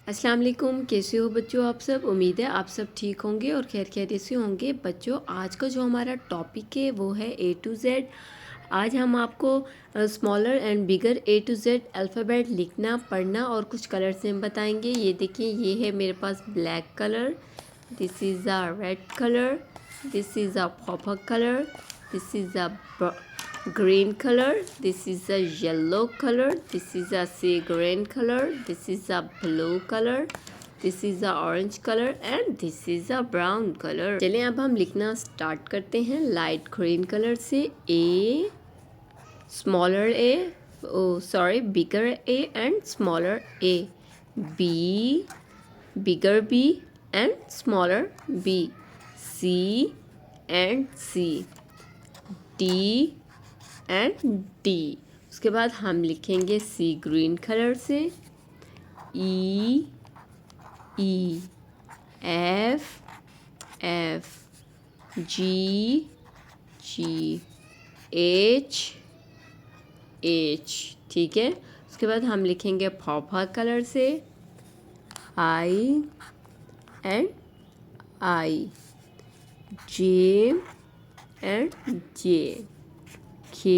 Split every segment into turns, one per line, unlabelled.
अस्सलाम वालेकुम। कैसे हो बच्चों आप सब? उम्मीद है आप सब ठीक होंगे और खैर खैरियत से होंगे। बच्चों आज का जो हमारा टॉपिक है वो है ए टू जेड। आज हम आपको smaller and bigger A to Z alphabet लिखना, पढ़ना और कुछ कलर्स में बताएंगे। ये देखिए, ये है मेरे पास black colour, this is a red colour, this is a purple colour, this is a green color, this is a yellow color, this is a sea green color, this is a blue color, this is a orange color and this is a brown color। चलिए अब हम लिखना start करते हैं light green colour से। A, smaller a, oh sorry, bigger a and smaller a। B, bigger b and smaller b। C and C। D and D. उसके बाद हम लिखेंगे सी ग्रीन कलर से E, E, F, F, G, G, H, H. ठीक है। उसके बाद हम लिखेंगे पर्पल कलर से I and I, J and J, K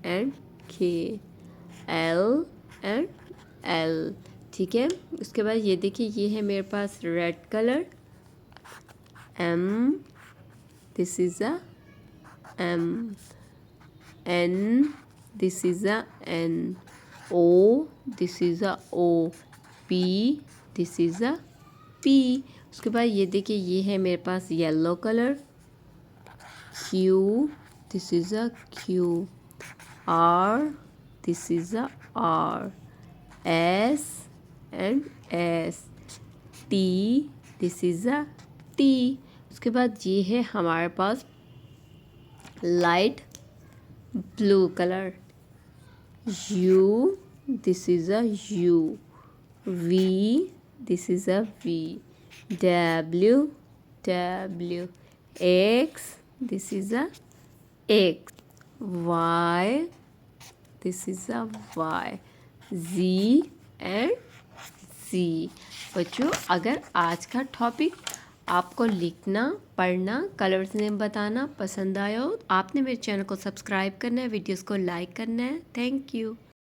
and K, L and L। ठीक है। उसके बाद ये देखिए, ये है मेरे पास red colour M, this is a M, N, this is a N, O, this is a O, P, this is a P। उसके बाद ये देखिए, ये है मेरे पास yellow colour Q, this is a Q, R, this is a R, S and S, T, this is a T। उसके बाद ये है हमारे पास light blue colour U, this is a U, V, this is a V, W, W, X, this is a X, Y, this is a Y, Z and Z। बच्चों अगर आज का टॉपिक आपको लिखना, पढ़ना, कलर्स नेम बताना पसंद आया हो तो आपने मेरे चैनल को सब्सक्राइब करना है, वीडियोस को लाइक करना है। Thank you.